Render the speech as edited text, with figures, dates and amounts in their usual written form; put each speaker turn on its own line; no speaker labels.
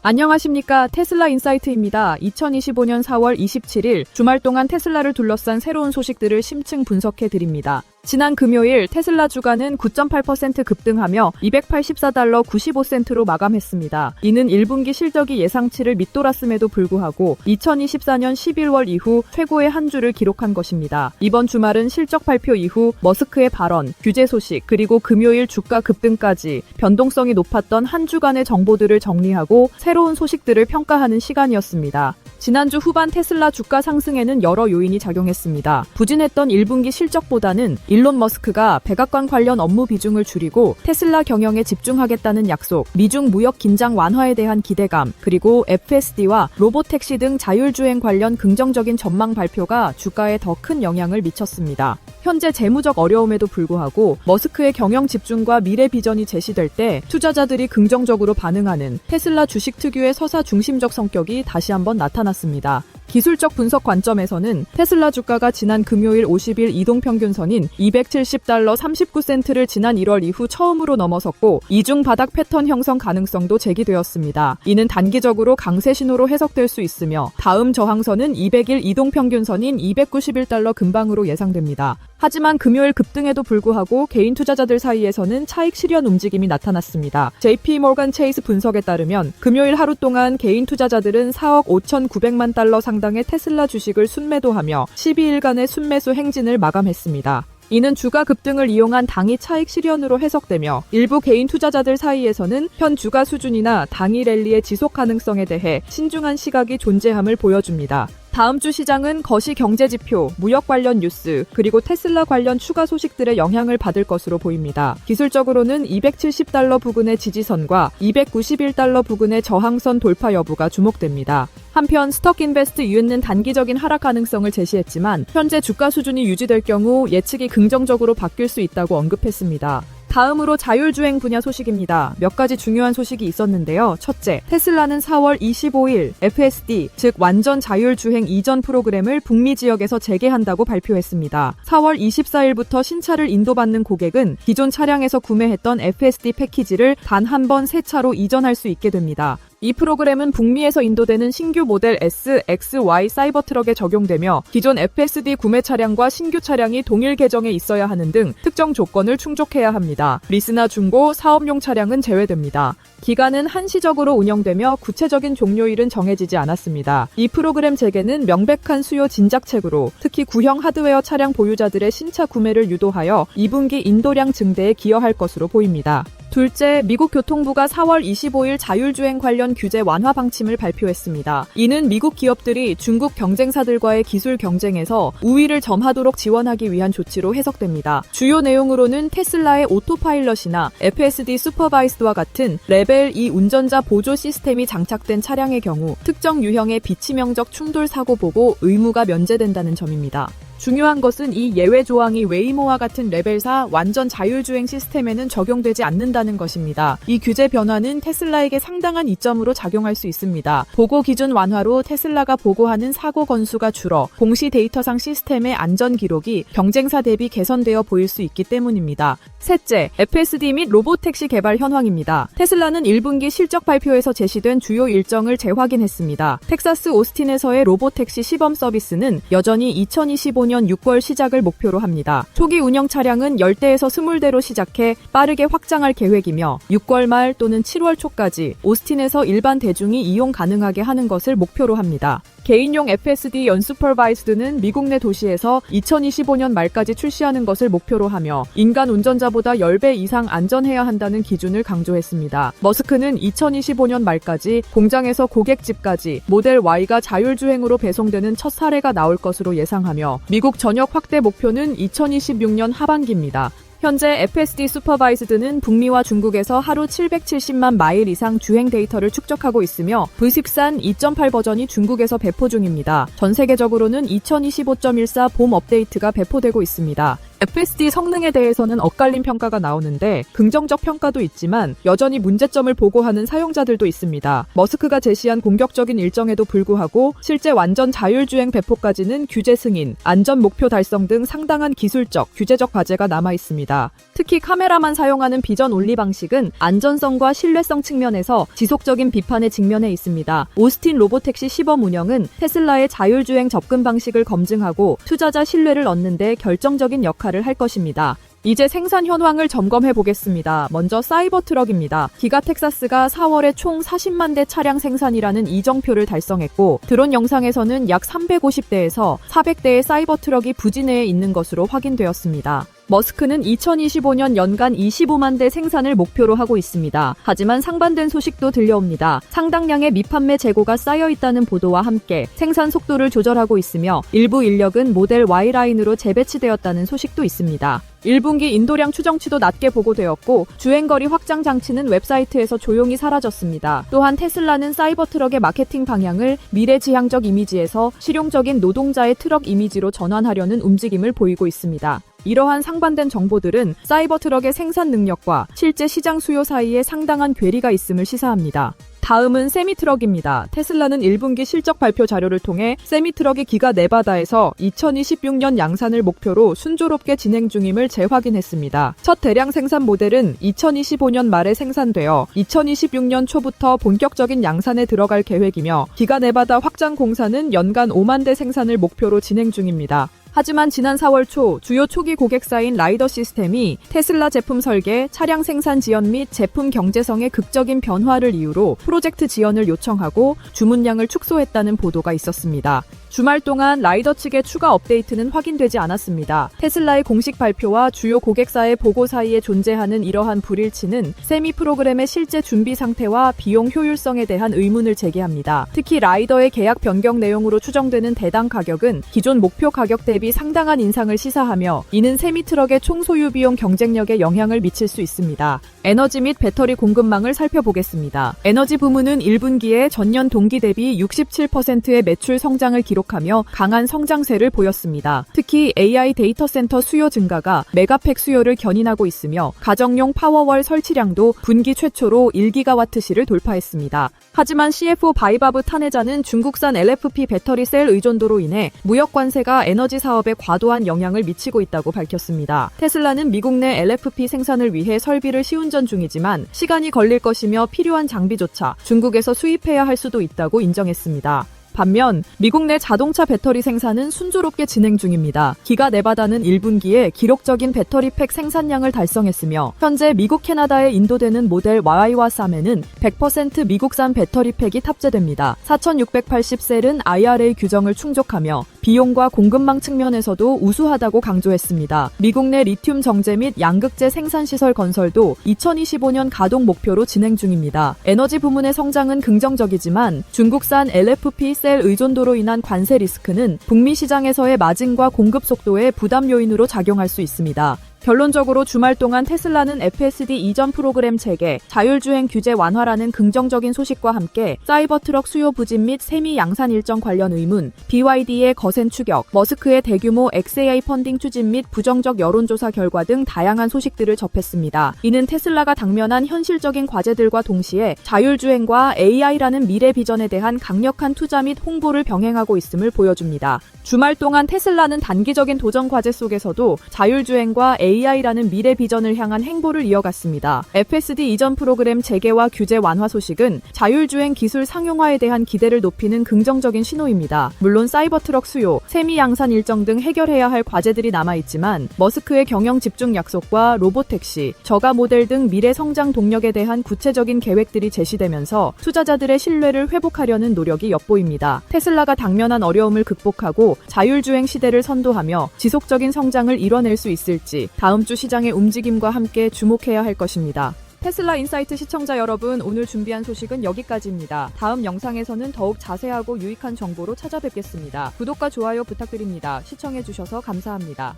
안녕하십니까. 테슬라 인사이트입니다. 2025년 4월 27일 주말 동안 테슬라를 둘러싼 새로운 소식들을 심층 분석해 드립니다. 지난 금요일 테슬라 주가는 9.8% 급등하며 $284 95센트로 마감했습니다. 이는 1분기 실적이 예상치를 밑돌았음에도 불구하고 2024년 11월 이후 최고의 한 주를 기록한 것입니다. 이번 주말은 실적 발표 이후 머스크의 발언, 규제 소식, 그리고 금요일 주가 급등까지 변동성이 높았던 한 주간의 정보들을 정리하고 새로운 소식들을 평가하는 시간이었습니다. 지난주 후반 테슬라 주가 상승에는 여러 요인이 작용했습니다. 부진했던 1분기 실적보다는 일론 머스크가 백악관 관련 업무 비중을 줄이고 테슬라 경영에 집중하겠다는 약속, 미중 무역 긴장 완화에 대한 기대감, 그리고 FSD와 로보택시 등 자율주행 관련 긍정적인 전망 발표가 주가에 더 큰 영향을 미쳤습니다. 현재 재무적 어려움에도 불구하고 머스크의 경영 집중과 미래 비전이 제시될 때 투자자들이 긍정적으로 반응하는 테슬라 주식 특유의 서사 중심적 성격이 다시 한번 나타났습니다. 기술적 분석 관점에서는 테슬라 주가가 지난 금요일 50일 이동평균선인 $270 39센트를 지난 1월 이후 처음으로 넘어섰고 이중 바닥 패턴 형성 가능성도 제기되었습니다. 이는 단기적으로 강세 신호로 해석될 수 있으며 다음 저항선은 200일 이동평균선인 $291 근방으로 예상됩니다. 하지만 금요일 급등에도 불구하고 개인 투자자들 사이에서는 차익 실현 움직임이 나타났습니다. JP모건 체이스 분석에 따르면 금요일 하루 동안 개인 투자자들은 4억 5,900만 달러 상당의 테슬라 주식을 순매도하며 12일간의 순매수 행진을 마감했습니다. 이는 주가 급등을 이용한 당일 차익 실현으로 해석되며 일부 개인 투자자들 사이에서는 현 주가 수준이나 당일 랠리의 지속 가능성에 대해 신중한 시각이 존재함을 보여줍니다. 다음 주 시장은 거시 경제지표, 무역 관련 뉴스, 그리고 테슬라 관련 추가 소식들의 영향을 받을 것으로 보입니다. 기술적으로는 $270 부근의 지지선과 $291 부근의 저항선 돌파 여부가 주목됩니다. 한편 스톡인베스트 유엔는 단기적인 하락 가능성을 제시했지만 현재 주가 수준이 유지될 경우 예측이 긍정적으로 바뀔 수 있다고 언급했습니다. 다음으로 자율주행 분야 소식입니다. 몇 가지 중요한 소식이 있었는데요. 첫째, 테슬라는 4월 25일 FSD, 즉 완전 자율주행 이전 프로그램을 북미 지역에서 재개한다고 발표했습니다. 4월 24일부터 신차를 인도받는 고객은 기존 차량에서 구매했던 FSD 패키지를 단 한 번 새 차로 이전할 수 있게 됩니다. 이 프로그램은 북미에서 인도되는 신규 모델 S, X, Y 사이버트럭에 적용되며 기존 FSD 구매 차량과 신규 차량이 동일 계정에 있어야 하는 등 특정 조건을 충족해야 합니다. 리스나 중고, 사업용 차량은 제외됩니다. 기간은 한시적으로 운영되며 구체적인 종료일은 정해지지 않았습니다. 이 프로그램 재개는 명백한 수요 진작책으로 특히 구형 하드웨어 차량 보유자들의 신차 구매를 유도하여 2분기 인도량 증대에 기여할 것으로 보입니다. 둘째, 미국 교통부가 4월 25일 자율주행 관련 규제 완화 방침을 발표했습니다. 이는 미국 기업들이 중국 경쟁사들과의 기술 경쟁에서 우위를 점하도록 지원하기 위한 조치로 해석됩니다. 주요 내용으로는 테슬라의 오토파일럿이나 FSD 슈퍼바이스드와 같은 레벨 2 운전자 보조 시스템이 장착된 차량의 경우 특정 유형의 비치명적 충돌 사고 보고 의무가 면제된다는 점입니다. 중요한 것은 이 예외 조항이 웨이모와 같은 레벨 4 완전 자율주행 시스템에는 적용되지 않는다는 것입니다. 이 규제 변화는 테슬라에게 상당한 이점으로 작용할 수 있습니다. 보고 기준 완화로 테슬라가 보고하는 사고 건수가 줄어 공시 데이터상 시스템의 안전 기록이 경쟁사 대비 개선되어 보일 수 있기 때문입니다. 셋째, FSD 및 로보택시 개발 현황입니다. 테슬라는 1분기 실적 발표에서 제시된 주요 일정을 재확인했습니다. 텍사스 오스틴에서의 로보택시 시범 서비스는 여전히 2025년 6월 시작을 목표로 합니다. 초기 운영 차량은 10대에서 20대로 시작해 빠르게 확장할 계획이며 6월 말 또는 7월 초까지 오스틴에서 일반 대중이 이용 가능하게 하는 것을 목표로 합니다. 개인용 FSD 언슈퍼바이스드는 미국 내 도시에서 2025년 말까지 출시하는 것을 목표로 하며 인간 운전자보다 10배 이상 안전해야 한다는 기준을 강조했습니다. 머스크는 2025년 말까지 공장에서 고객집까지 모델 Y가 자율주행으로 배송되는 첫 사례가 나올 것으로 예상하며 미국 전역 확대 목표는 2026년 하반기입니다. 현재 FSD 슈퍼바이스드는 북미와 중국에서 하루 770만 마일 이상 주행 데이터를 축적하고 있으며 V13 2.8 버전이 중국에서 배포 중입니다. 전 세계적으로는 2025.14 봄 업데이트가 배포되고 있습니다. FSD 성능에 대해서는 엇갈린 평가가 나오는데 긍정적 평가도 있지만 여전히 문제점을 보고하는 사용자들도 있습니다. 머스크가 제시한 공격적인 일정에도 불구하고 실제 완전 자율주행 배포까지는 규제 승인, 안전 목표 달성 등 상당한 기술적, 규제적 과제가 남아 있습니다. 특히 카메라만 사용하는 비전 올리 방식은 안전성과 신뢰성 측면에서 지속적인 비판에 직면해 있습니다. 오스틴 로보택시 시범 운영은 테슬라의 자율주행 접근 방식을 검증하고 투자자 신뢰를 얻는 데 결정적인 역할을 할 것입니다. 이제 생산 현황을 점검해 보겠습니다. 먼저 사이버트럭입니다. 기가 텍사스가 4월에 총 40만 대 차량 생산이라는 이정표를 달성했고 드론 영상에서는 약 350대에서 400대의 사이버트럭이 부지 내에 있는 것으로 확인되었습니다. 머스크는 2025년 연간 25만 대 생산을 목표로 하고 있습니다. 하지만 상반된 소식도 들려옵니다. 상당량의 미판매 재고가 쌓여 있다는 보도와 함께 생산 속도를 조절하고 있으며 일부 인력은 모델 Y 라인으로 재배치되었다는 소식도 있습니다. 1분기 인도량 추정치도 낮게 보고되었고 주행거리 확장 장치는 웹사이트에서 조용히 사라졌습니다. 또한 테슬라는 사이버트럭의 마케팅 방향을 미래지향적 이미지에서 실용적인 노동자의 트럭 이미지로 전환하려는 움직임을 보이고 있습니다. 이러한 상반된 정보들은 사이버트럭의 생산 능력과 실제 시장 수요 사이에 상당한 괴리가 있음을 시사합니다. 다음은 세미트럭입니다. 테슬라는 1분기 실적 발표 자료를 통해 세미트럭이 기가 네바다에서 2026년 양산을 목표로 순조롭게 진행 중임을 재확인했습니다. 첫 대량 생산 모델은 2025년 말에 생산되어 2026년 초부터 본격적인 양산에 들어갈 계획이며 기가 네바다 확장 공사는 연간 5만 대 생산을 목표로 진행 중입니다. 하지만 지난 4월 초 주요 초기 고객사인 라이더 시스템이 테슬라 제품 설계, 차량 생산 지연 및 제품 경제성의 극적인 변화를 이유로 프로젝트 지연을 요청하고 주문량을 축소했다는 보도가 있었습니다. 주말 동안 라이더 측의 추가 업데이트는 확인되지 않았습니다. 테슬라의 공식 발표와 주요 고객사의 보고 사이에 존재하는 이러한 불일치는 세미 프로그램의 실제 준비 상태와 비용 효율성에 대한 의문을 제기합니다. 특히 라이더의 계약 변경 내용으로 추정되는 대당 가격은 기존 목표 가격 대비 상당한 인상을 시사하며 이는 세미트럭의 총 소유 비용 경쟁력에 영향을 미칠 수 있습니다. 에너지 및 배터리 공급망을 살펴보겠습니다. 에너지 부문은 1분기에 전년 동기 대비 67%의 매출 성장을 기록하며 강한 성장세를 보였습니다. 특히 AI 데이터 센터 수요 증가가 메가팩 수요를 견인하고 있으며 가정용 파워월 설치량도 분기 최초로 1기가와트시를 돌파했습니다. 하지만 CFO 바이바브 탄해자는 중국산 LFP 배터리 셀 의존도로 인해 무역 관세가 에너지 사업에 과도한 영향을 미치고 있다고 밝혔습니다. 테슬라는 미국 내 LFP 생산을 위해 설비를 시운전 중이지만 시간이 걸릴 것이며 필요한 장비조차 중국에서 수입해야 할 수도 있다고 인정했습니다. 반면 미국 내 자동차 배터리 생산은 순조롭게 진행 중입니다. 기가 네바다는 1분기에 기록적인 배터리 팩 생산량을 달성했으며 현재 미국 캐나다에 인도되는 모델 Y와 쌈에는 100% 미국산 배터리 팩이 탑재됩니다. 4680셀은 IRA 규정을 충족하며 비용과 공급망 측면에서도 우수하다고 강조했습니다. 미국 내 리튬 정제 및 양극재 생산시설 건설도 2025년 가동 목표로 진행 중입니다. 에너지 부문의 성장은 긍정적이지만 중국산 LFP 셀 의존도로 인한 관세 리스크는 북미 시장에서의 마진과 공급 속도에 부담 요인으로 작용할 수 있습니다. 결론적으로 주말 동안 테슬라는 FSD 이전 프로그램 체계, 자율주행 규제 완화라는 긍정적인 소식과 함께 사이버트럭 수요 부진 및 세미 양산 일정 관련 의문, BYD의 거센 추격, 머스크의 대규모 XAI 펀딩 추진 및 부정적 여론조사 결과 등 다양한 소식들을 접했습니다. 이는 테슬라가 당면한 현실적인 과제들과 동시에 자율주행과 AI라는 미래 비전에 대한 강력한 투자 및 홍보를 병행하고 있음을 보여줍니다. 주말 동안 테슬라는 단기적인 도전 과제 속에서도 자율주행과 AI라는 미래 비전을 향한 행보를 이어갔습니다. FSD 이전 프로그램 재개와 규제 완화 소식은 자율주행 기술 상용화에 대한 기대를 높이는 긍정적인 신호입니다. 물론 사이버트럭 수요, 세미 양산 일정 등 해결해야 할 과제들이 남아있지만 머스크의 경영 집중 약속과 로보택시, 저가 모델 등 미래 성장 동력에 대한 구체적인 계획들이 제시되면서 투자자들의 신뢰를 회복하려는 노력이 엿보입니다. 테슬라가 당면한 어려움을 극복하고 자율주행 시대를 선도하며 지속적인 성장을 이뤄낼 수 있을지 다음 주 시장의 움직임과 함께 주목해야 할 것입니다. 테슬라 인사이트 시청자 여러분, 오늘 준비한 소식은 여기까지입니다. 다음 영상에서는 더욱 자세하고 유익한 정보로 찾아뵙겠습니다. 구독과 좋아요 부탁드립니다. 시청해주셔서 감사합니다.